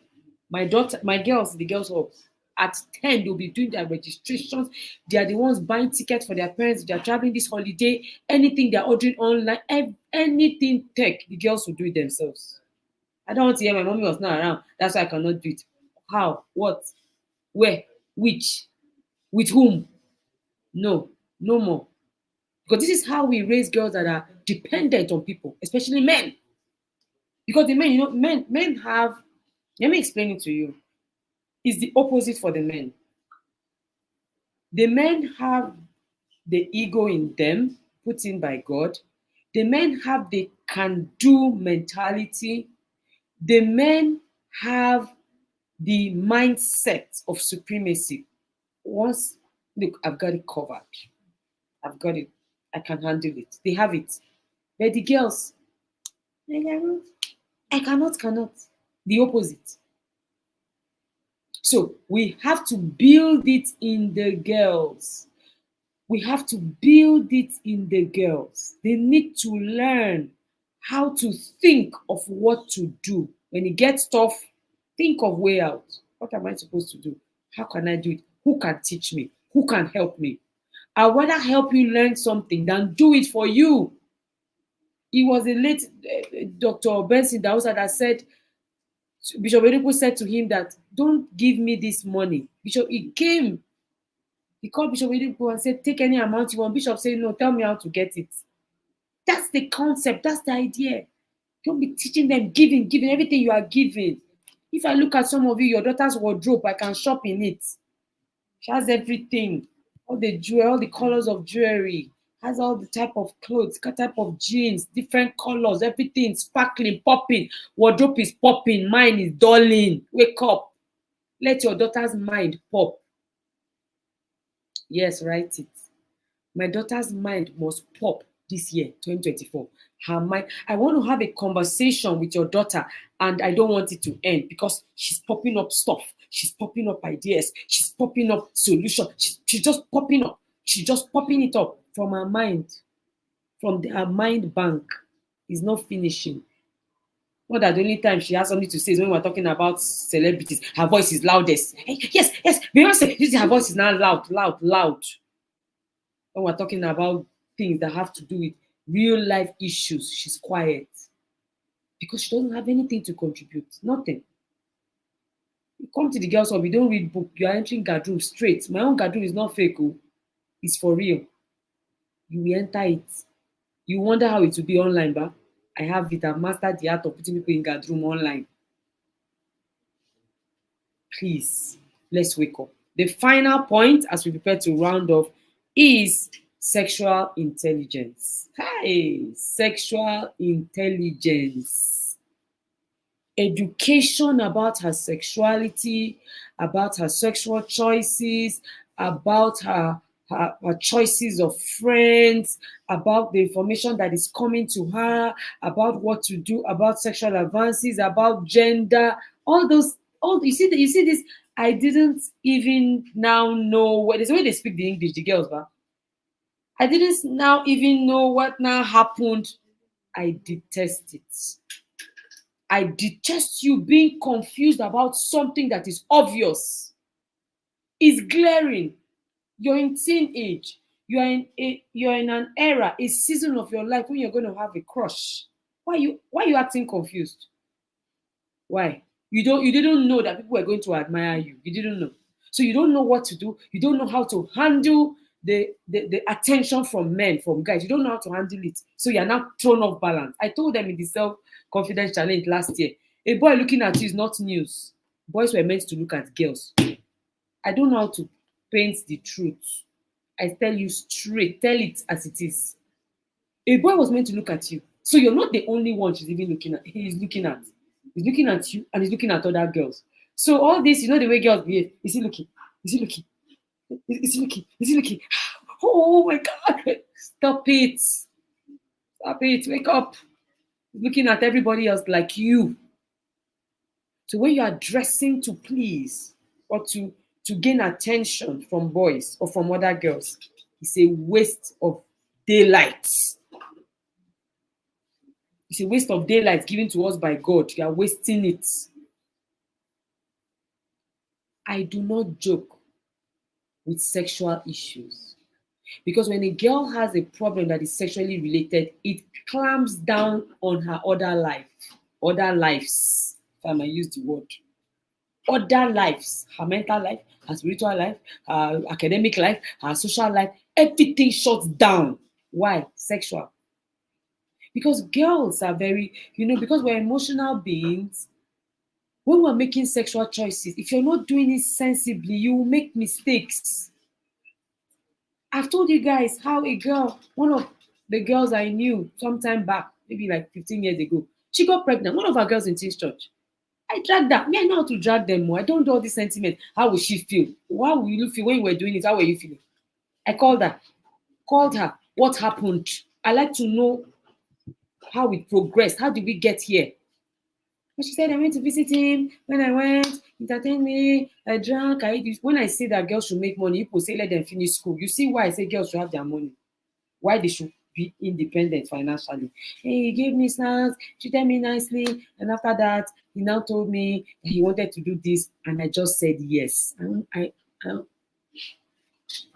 my girls in the girls' hall, at 10, they'll be doing their registrations. They are the ones buying tickets for their parents. They are traveling this holiday. Anything they're ordering online, anything tech, the girls will do it themselves. I don't want to hear my mommy was not around. That's why I cannot do it. How? What? Where? Which? With whom? No. No more. Because this is how we raise girls that are dependent on people, especially men. Because the men, men have, let me explain it to you. It's the opposite for the men. The men have the ego in them, put in by God. The men have the can do mentality. The men have the mindset of supremacy. Once, look, I've got it covered. I've got it. I can handle it. They have it. But the girls, I cannot. The opposite. So we have to build it in the girls. We have to build it in the girls. They need to learn how to think of what to do. When it gets tough, think of way out. What am I supposed to do? How can I do it? Who can teach me? Who can help me? I'd rather help you learn something than do it for you. It was a late Dr. Benson that said, Bishop Oyedepo said to him that, don't give me this money. Bishop, he came. He called Bishop Oyedepo and said, take any amount you want. Bishop said, no, tell me how to get it. That's the concept. That's the idea. Don't be teaching them, giving everything you are giving. If I look at some of you, your daughter's wardrobe, I can shop in it. She has everything. All the jewelry, all the colors of jewelry. Has all the type of clothes, type of jeans, different colors, everything sparkling, popping. Wardrobe is popping. Mine is dulling. Wake up. Let your daughter's mind pop. Yes, write it. My daughter's mind must pop this year, 2024. Her mind. I want to have a conversation with your daughter, and I don't want it to end because she's popping up stuff. She's popping up ideas. She's popping up solutions. She's just popping up. She's just popping it up from her mind. From her mind bank. Is not finishing. Not that the only time she has something to say is when we're talking about celebrities. Her voice is loudest. Hey, yes. Beyonce, her voice is now loud. When we're talking about things that have to do with real life issues, she's quiet. Because she doesn't have anything to contribute. Nothing. You come to the girls' hub, you don't read book, you are entering Gadroom straight. My own Gadroom is not fake. It's for real. You will enter it. You wonder how it will be online, but I have it. I've mastered the art of putting people in Gadroom online. Please, let's wake up. The final point, as we prepare to round off, is sexual intelligence. Hey, sexual intelligence. Education about her sexuality, about her sexual choices, about her choices of friends, about the information that is coming to her, about what to do, about sexual advances, about gender, all those. You see this. I didn't even now know what is the way they speak the English, the girls, but I didn't now even know what now happened. I detest it. I detest you being confused about something that is obvious. It's glaring. You're in teenage. You're in an era, a season of your life when you're going to have a crush. Why are you acting confused? Why? You didn't know that people were going to admire you. You didn't know. So you don't know what to do. You don't know how to handle the attention from men, from guys. You don't know how to handle it. So you're now thrown off balance. I told them in the self-confidence challenge last year, a boy looking at you is not news. Boys were meant to look at girls. I don't know how to paint the truth. I tell you straight, tell it as it is. A boy was meant to look at you. So you're not the only one she's even looking at. He's looking at. He's looking at you and he's looking at other girls. So all this, you know the way girls behave. Is he looking? Is he looking? Is he looking? Is he looking? Oh my God. Stop it. Stop it. Wake up. He's looking at everybody else like you. So when you are dressing to please or to gain attention from boys or from other girls, it's a waste of daylight. It's a waste of daylight given to us by God. You are wasting it. I do not joke with sexual issues. Because when a girl has a problem that is sexually related, it clamps down on her other lives, if I may use the word. Other lives, her mental life, her spiritual life, her academic life, her social life, everything shuts down Why? Sexual. Because girls are very, because we're emotional beings, when we're making sexual choices, if you're not doing it sensibly, you will make mistakes. I've told you guys how a girl, one of the girls I knew sometime back, maybe like 15 years ago, she got pregnant. One of our girls in Teens Church. I dragged her. Me, I know how to drag them more. I don't do all this sentiment. How will she feel? How will you feel when you were doing it? How were you feeling? I called her. What happened? I like to know how it progressed. How did we get here? And she said, I went to visit him. When I went, he entertained me. I drank. I ate this. When I say that girls should make money, people say let them finish school. You see why I say girls should have their money. Why they should be independent financially. Hey, he gave me snacks, treated me nicely, and after that, he now told me that he wanted to do this, and I just said yes. I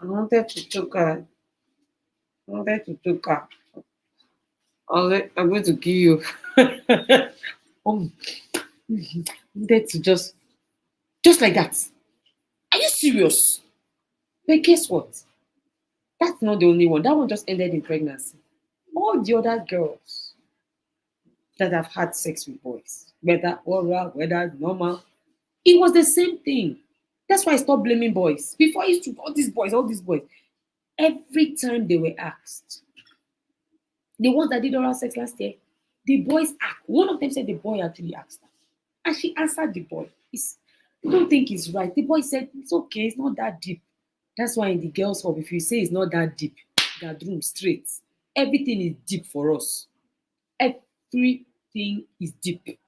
wanted to choke her. I wanted to choke her. I'm going to kill you. um, wanted to just like that. Are you serious? But guess what? That's not the only one. That one just ended in pregnancy. All the other girls that have had sex with boys, whether oral, whether normal, it was the same thing. That's why I stopped blaming boys. Before I used to, all these boys, every time they were asked, the ones that did oral sex last year, the boys asked. One of them said the boy actually asked her. And she answered the boy. I don't think it's right. The boy said, it's okay, it's not that deep. That's why in the girls' hub, if you say it's not that deep, that room straight, everything is deep for us. Everything is deep.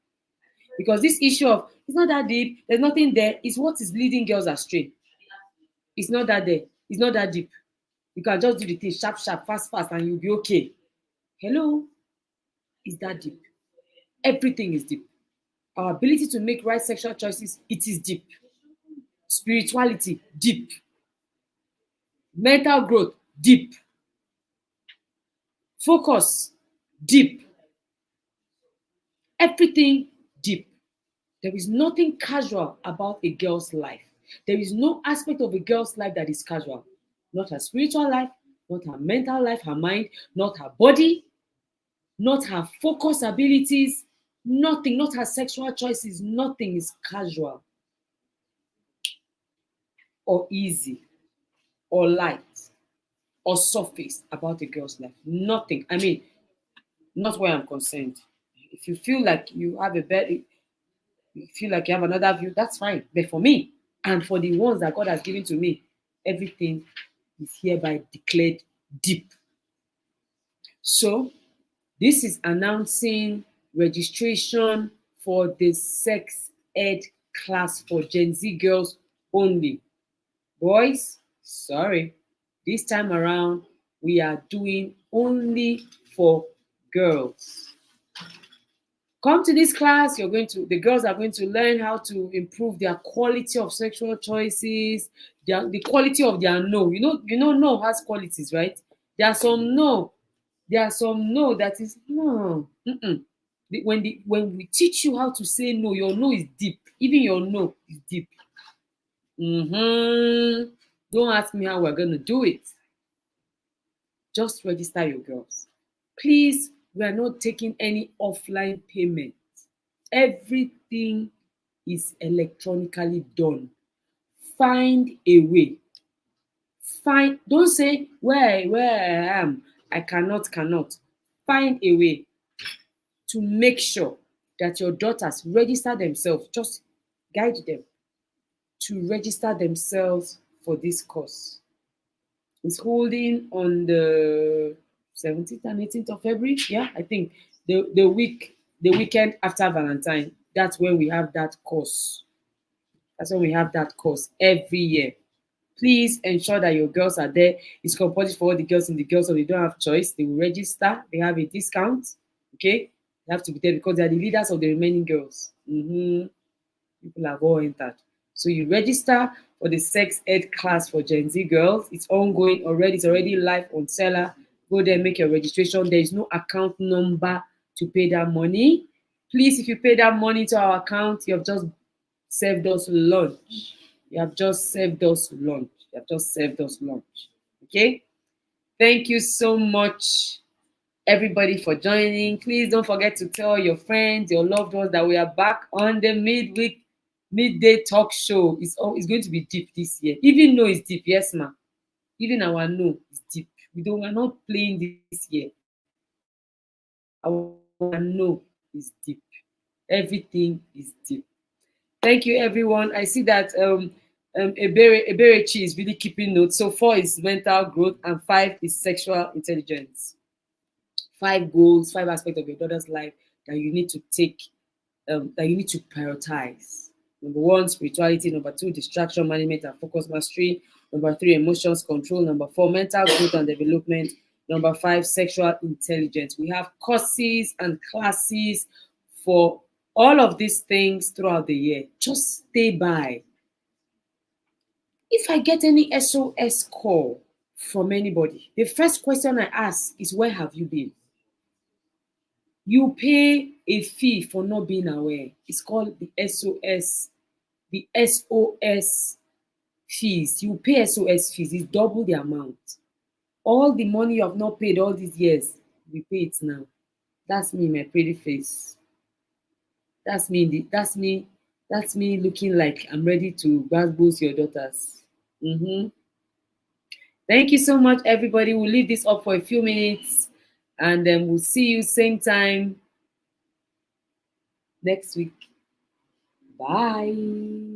Because this issue of it's not that deep, there's nothing there, is what is leading girls astray. It's not that there, it's not that deep. You can just do the thing sharp, sharp, fast, fast, and you'll be okay. Hello? Is that deep? Everything is deep. Our ability to make right sexual choices, it is deep. Spirituality, deep. Mental growth, deep. Focus, deep. Everything deep. There is nothing casual about a girl's life. There is no aspect of a girl's life that is casual. Not her spiritual life, not her mental life, her mind, not her body, not her focus abilities, nothing, not her sexual choices, nothing is casual or easy or light or surface about a girl's life. Nothing. I mean, not where I'm concerned. If you feel like you have a better, you feel like you have another view, that's fine. But for me, and for the ones that God has given to me, everything is hereby declared deep. So, this is announcing registration for the sex ed class for Gen Z girls only. Boys, sorry, this time around, we are doing only for girls. Come to this class, the girls are going to learn how to improve their quality of sexual choices, the quality of their no. No has qualities, right? There are some no that is no. When we teach you how to say no, your no is deep. Even your no is deep. Don't ask me how we're gonna do it. Just register your girls. Please, we are not taking any offline payment. Everything is electronically done. Find a way. Don't say where I am, I cannot. Find a way to make sure that your daughters register themselves. Just guide them to register themselves for this course. It's holding on the 17th and 18th of February. Yeah, I think the weekend after Valentine. That's when we have that course. That's when we have that course every year. Please ensure that your girls are there. It's compulsory for all the girls in the girls, so they don't have choice. They will register. They have a discount. Okay, they have to be there because they are the leaders of the remaining girls. People have all entered. So you register for the sex ed class for Gen Z girls. It's ongoing already. It's already live on Seller. Go there, make your registration. There is no account number to pay that money. Please, if you pay that money to our account, you have just served us lunch. You have just served us lunch. Okay? Thank you so much, everybody, for joining. Please don't forget to tell your friends, your loved ones that we are back on the midday talk show. It's going to be deep this year. Even though it's deep, yes, ma. Even our no is deep. We're not playing this year. Our no is deep. Everything is deep. Thank you, everyone. I see that Eberechi is really keeping notes. So 4 is mental growth and 5 is sexual intelligence. 5 goals, 5 aspects of your daughter's life that you need to take, that you need to prioritize. Number 1, spirituality. Number 2, distraction management and focus mastery. Number 3, emotions control. Number 4, mental growth and development. Number 5, sexual intelligence. We have courses and classes for all of these things throughout the year. Just stay by. If I get any SOS call from anybody, the first question I ask is, where have you been? You pay a fee for not being aware. It's called the SOS fees. You pay SOS fees. It's double the amount. All the money you have not paid all these years, we pay it now. That's me, my pretty face. That's me. That's me looking like I'm ready to boost your daughters. Thank you so much, everybody. We'll leave this up for a few minutes, and then we'll see you same time next week. Bye.